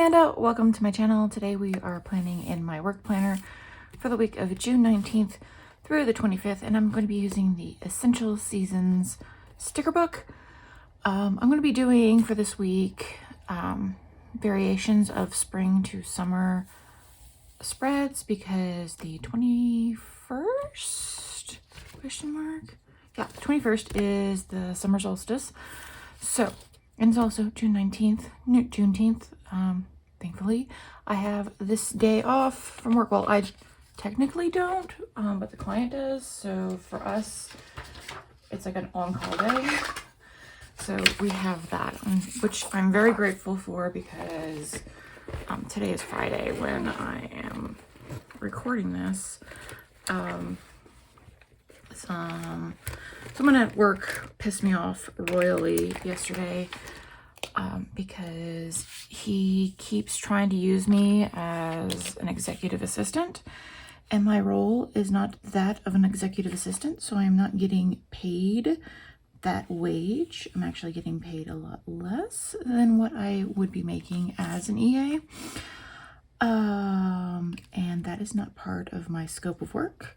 Manda, welcome to my channel. Today we are planning in my work planner for the week of June 19th through the 25th, and I'm going to be using the Essential Seasons sticker book. I'm going to be doing for this week variations of spring to summer spreads because the 21st, question mark? Yeah, 21st is the summer solstice. So, and it's also June 19th, Juneteenth. Thankfully, I have this day off from work. Well, I technically don't, but the client does. So for us, it's like an on-call day. So we have that, which I'm very grateful for because today is Friday when I am recording this. Someone at work pissed me off royally yesterday because he keeps trying to use me as an executive assistant, and my role is not that of an executive assistant, so I'm not getting paid that wage. I'm actually getting paid a lot less than what I would be making as an EA, and that is not part of my scope of work.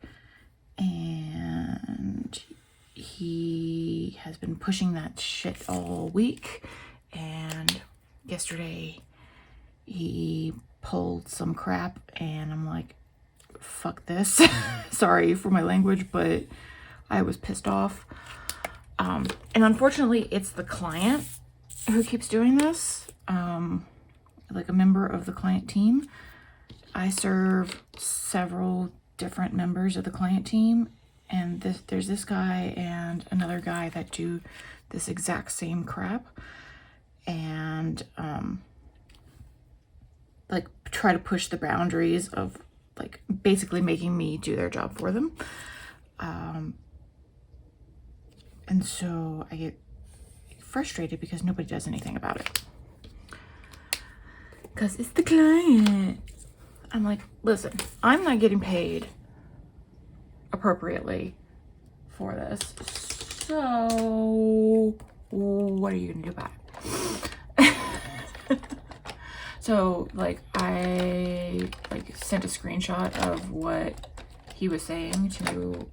And he has been pushing that shit all week, and yesterday he pulled some crap and I'm like, fuck this. Sorry for my language, but I was pissed off. And unfortunately it's the client who keeps doing this, like a member of the client team. I serve several different members of the client team, and there's this guy and another guy that do this exact same crap, and like try to push the boundaries of like basically making me do their job for them, and so I get frustrated because nobody does anything about it because it's the client. I'm like, listen, I'm not getting paid appropriately for this, so what are you gonna do about it? So like I sent a screenshot of what he was saying to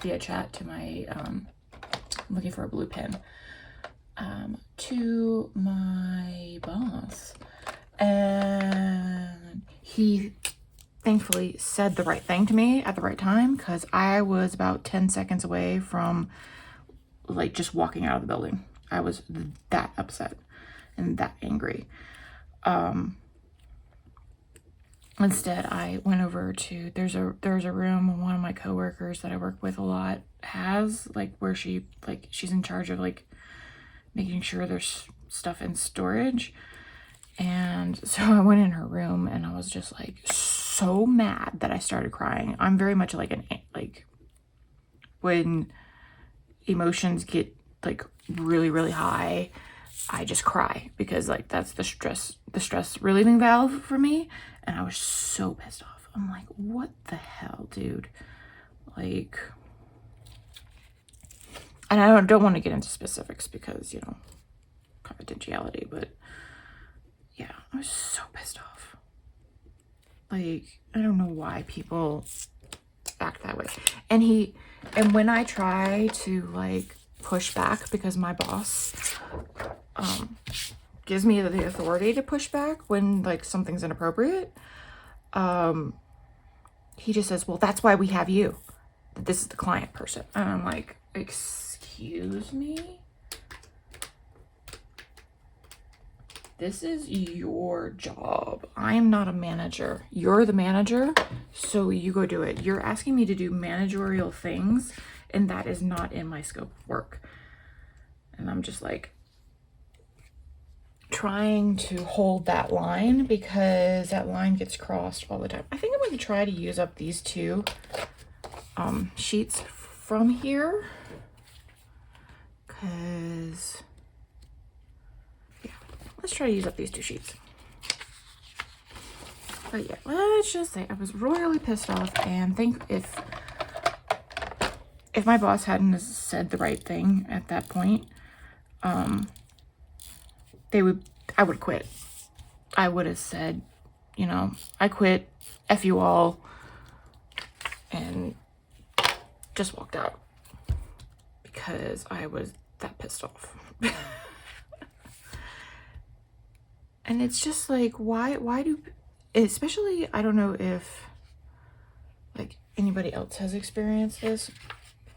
via chat to my I'm looking for a blue pen, to my boss, and he thankfully said the right thing to me at the right time, because I was about 10 seconds away from like just walking out of the building. I was that upset and that angry. Instead, I went over to, there's a room one of my coworkers that I work with a lot has, like, where she's in charge of like making sure there's stuff in storage. And so I went in her room and I was just like so mad that I started crying. I'm very much like when emotions get like really, really high, I just cry because like that's the stress relieving valve for me. And I was so pissed off. I'm like, what the hell, dude? Like, and I don't want to get into specifics because, you know, confidentiality, but yeah, I was so pissed off. Like, I don't know why people act that way. And when I try to like push back, because my boss gives me the authority to push back when like something's inappropriate, he just says, well, that's why we have you. This is the client person. And I'm like, excuse me? This is your job. I am not a manager. You're the manager, so you go do it. You're asking me to do managerial things, and that is not in my scope of work. And I'm just like trying to hold that line because that line gets crossed all the time. I think I'm going to try to use up these two sheets from here, because let's try to use up these two sheets. But yeah, let's just say I was royally pissed off, and think if my boss hadn't said the right thing at that point, I would quit. I would have said, you know, I quit, F you all, and just walked out because I was that pissed off. And it's just like, why do, especially, I don't know if like anybody else has experienced this,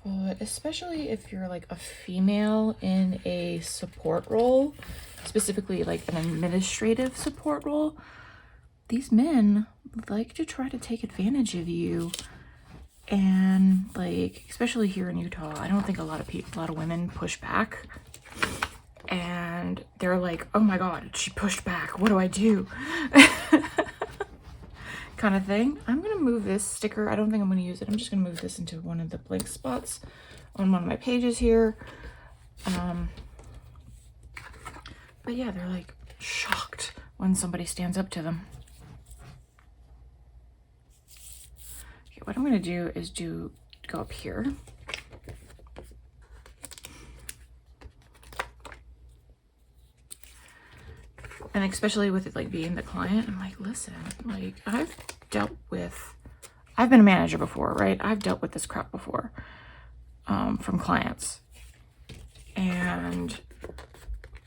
but especially if you're like a female in a support role, specifically like an administrative support role, these men like to try to take advantage of you. And like, especially here in Utah, I don't think a lot of women push back. And they're like, oh my God, she pushed back. What do I do? Kind of thing. I'm going to move this sticker. I don't think I'm going to use it. I'm just going to move this into one of the blank spots on one of my pages here. But yeah, they're like shocked when somebody stands up to them. Okay, what I'm going to do is go up here. And especially with it like being the client, I'm like, listen, like I've been a manager before, right? I've dealt with this crap before from clients. And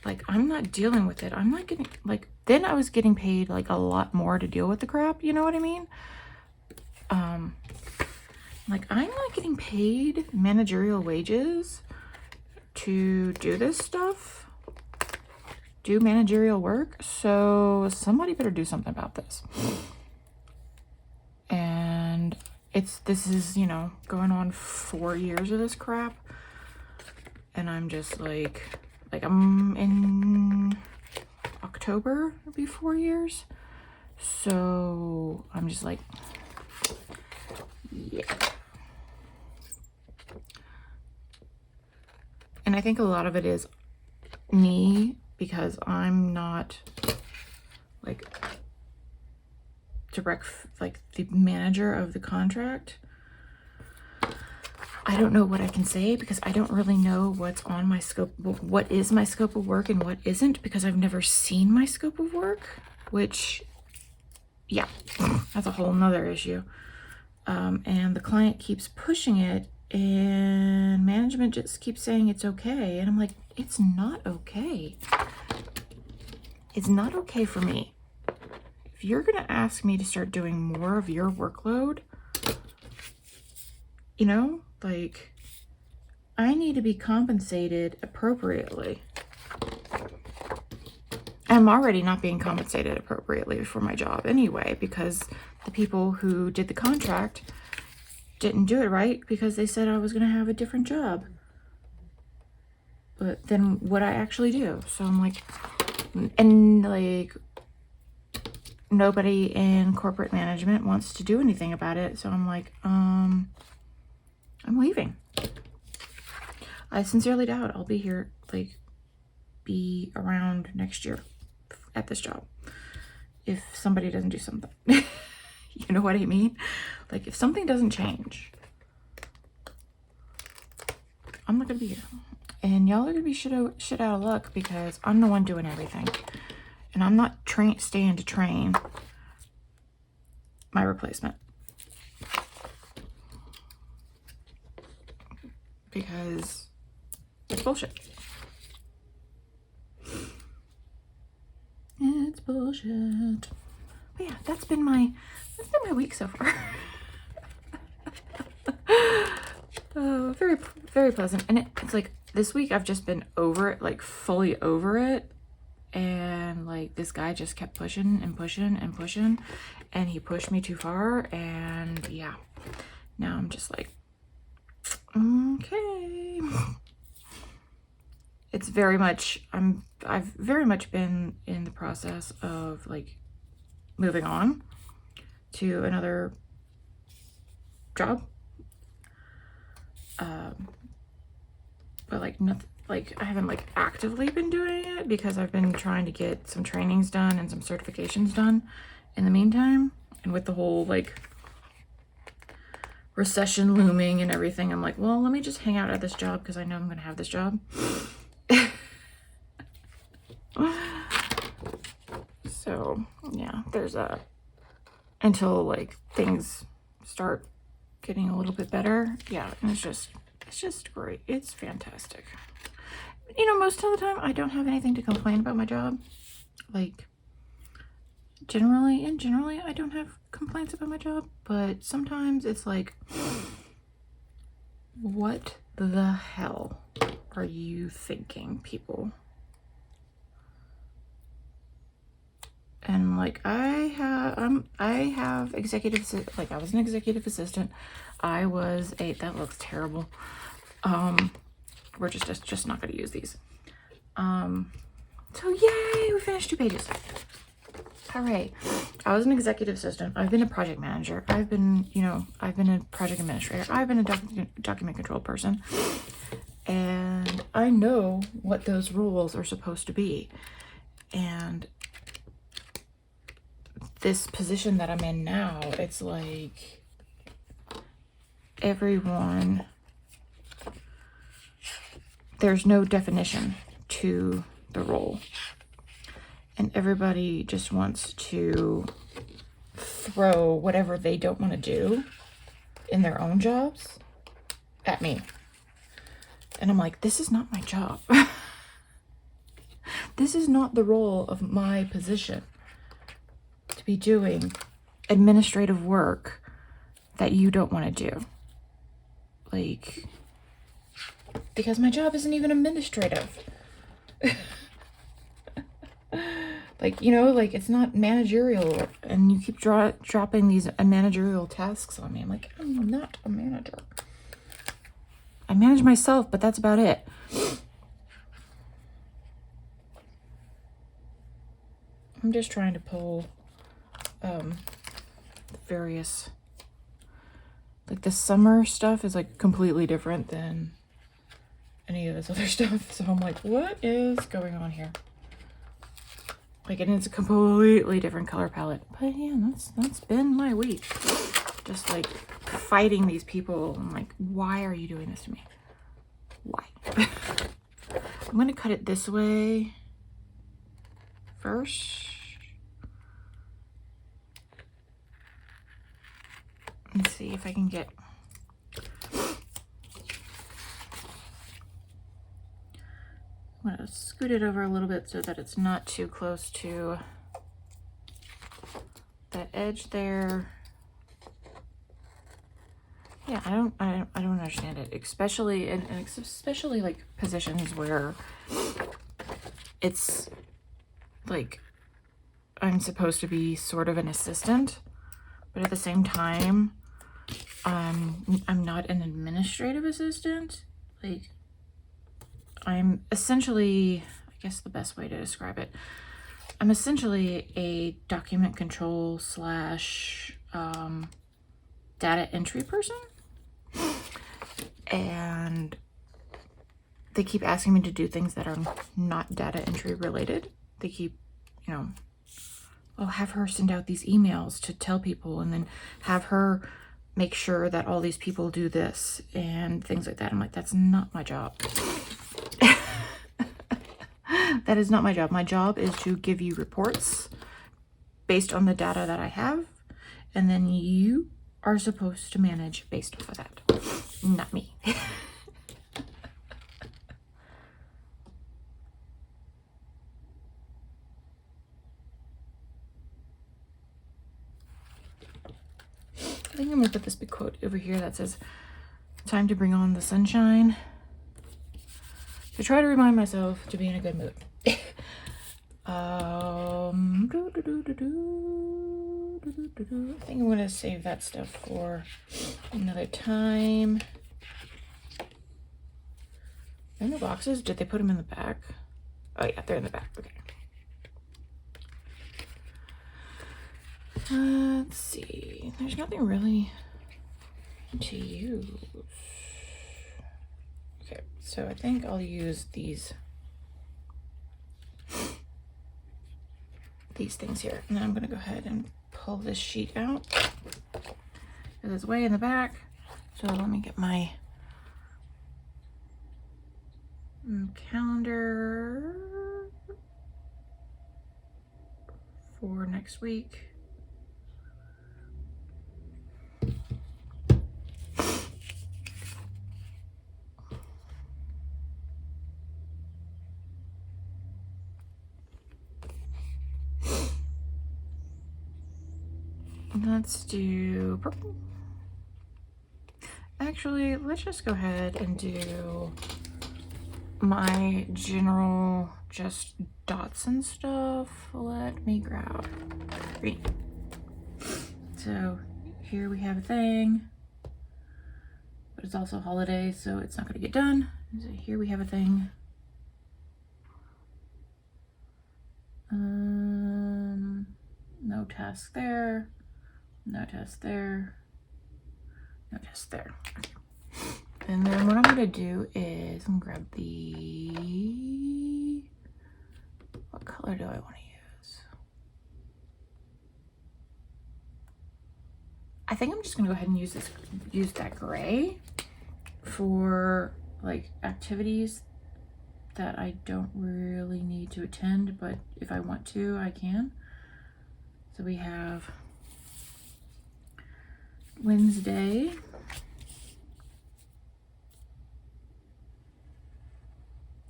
like, I'm not dealing with it. I'm not getting, like, then I was getting paid like a lot more to deal with the crap. You know what I mean? Like, I'm not getting paid managerial wages to do this stuff, do managerial work. So somebody better do something about this. And this is, you know, going on 4 years of this crap. And I'm just like I'm in October, it'll be 4 years. So I'm just like, yeah. And I think a lot of it is me, because I'm not like the manager of the contract. I don't know what I can say because I don't really know what's on my scope, what is my scope of work and what isn't, because I've never seen my scope of work, which, yeah, that's a whole nother issue. And the client keeps pushing it and management just keeps saying it's okay. And I'm like, it's not okay. It's not okay for me. If you're going to ask me to start doing more of your workload, you know, like, I need to be compensated appropriately. I'm already not being compensated appropriately for my job anyway, because the people who did the contract didn't do it right because they said I was going to have a different job. But then what I actually do. So I'm like, and like, nobody in corporate management wants to do anything about it. So I'm like, I'm leaving. I sincerely doubt I'll be here, like, be around next year at this job if somebody doesn't do something. You know what I mean? Like, if something doesn't change, I'm not gonna be here. And y'all are gonna be shit out of luck because I'm the one doing everything. And I'm not staying to train my replacement. Because it's bullshit. It's bullshit. But yeah, that's been my week so far. Oh, very, very pleasant. And it's like this week I've just been over it, like fully over it. And like this guy just kept pushing and pushing and pushing, and he pushed me too far. And yeah, now I'm just like, okay. It's very much, I've very much been in the process of like moving on to another job. But like nothing, like I haven't like actively been doing it because I've been trying to get some trainings done and some certifications done in the meantime. And with the whole like recession looming and everything, I'm like, well, let me just hang out at this job because I know I'm gonna have this job. So So yeah, there's until like things start getting a little bit better. Yeah, and it's just great. It's fantastic. You know, most of the time I don't have anything to complain about my job. Like generally I don't have complaints about my job, but sometimes it's like, what the hell are you thinking, people? And like I have executive, like I was an executive assistant. I was a, that looks terrible. We're just not going to use these. So yay, we finished 2 pages. Hooray. I was an executive assistant. I've been a project manager. I've been a project administrator. I've been a document control person. And I know what those rules are supposed to be. And this position that I'm in now, it's like everyone, there's no definition to the role. And everybody just wants to throw whatever they don't want to do in their own jobs at me. And I'm like, this is not my job. This is not the role of my position, to be doing administrative work that you don't want to do. Like, because my job isn't even administrative. Like, you know, like it's not managerial, and you keep dropping these managerial tasks on me. I'm like, I'm not a manager. I manage myself, but that's about it. I'm just trying to pull various, like the summer stuff is like completely different than any of this other stuff. So I'm like, what is going on here? Like, and it's a completely different color palette. But yeah, that's been my week. Just like fighting these people. I'm like, why are you doing this to me? Why? I'm gonna cut it this way first. Let's see if I can get, I'm gonna scoot it over a little bit so that it's not too close to that edge there. Yeah, I don't understand it, especially and especially like positions where it's like I'm supposed to be sort of an assistant, but at the same time, I'm not an administrative assistant. Like, I'm essentially, I guess the best way to describe it, I'm essentially a document control slash data entry person. And they keep asking me to do things that are not data entry related. They keep, you know, oh, have her send out these emails to tell people, and then have her make sure that all these people do this and things like that. I'm like, that's not my job. That is not my job. My job is to give you reports based on the data that I have, and then you are supposed to manage based off of that. Not me. I think I'm gonna put this big quote over here that says, "Time to bring on the sunshine." To try to remind myself to be in a good mood. I think I'm gonna save that stuff for another time. Are in the boxes? Did they put them in the back? Oh yeah, they're in the back. Okay. Let's see. There's nothing really to use. Okay, so I think I'll use these things here. And then I'm gonna go ahead and pull this sheet out. It's way in the back. So let me get my calendar for next week. Let's do purple. Actually, let's just go ahead and do my general just dots and stuff. Let me grab 3. So here we have a thing, but it's also a holiday, so it's not going to get done. So here we have a thing. No task there. No test there. No test there. Okay. And then what I'm going to do is I'm going to grab the... What color do I want to use? I think I'm just going to go ahead and use that gray for like activities that I don't really need to attend, but if I want to, I can. So we have Wednesday,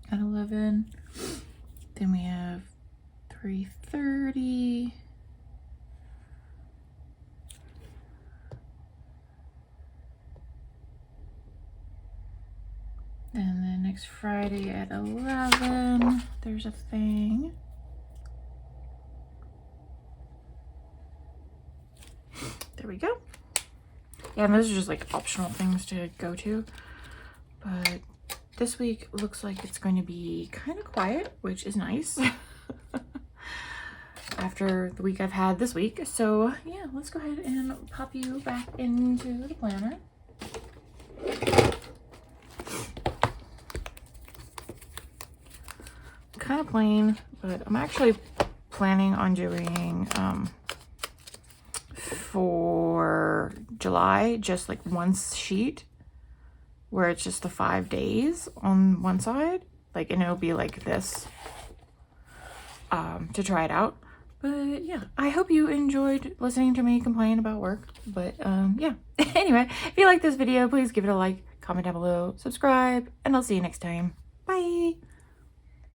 at 11, then we have 3:30, and then next Friday at 11, there's a thing. There we go. Yeah, and those are just like optional things to go to, but this week looks like it's going to be kind of quiet, which is nice after the week I've had this week. So yeah, let's go ahead and pop you back into the planner. Kind of plain, but I'm actually planning on doing for July just like one sheet where it's just the 5 days on one side, like, and it'll be like this to try it out. But yeah, I hope you enjoyed listening to me complain about work. But yeah, anyway, if you like this video, please give it a like, comment down below, subscribe, and I'll see you next time. Bye.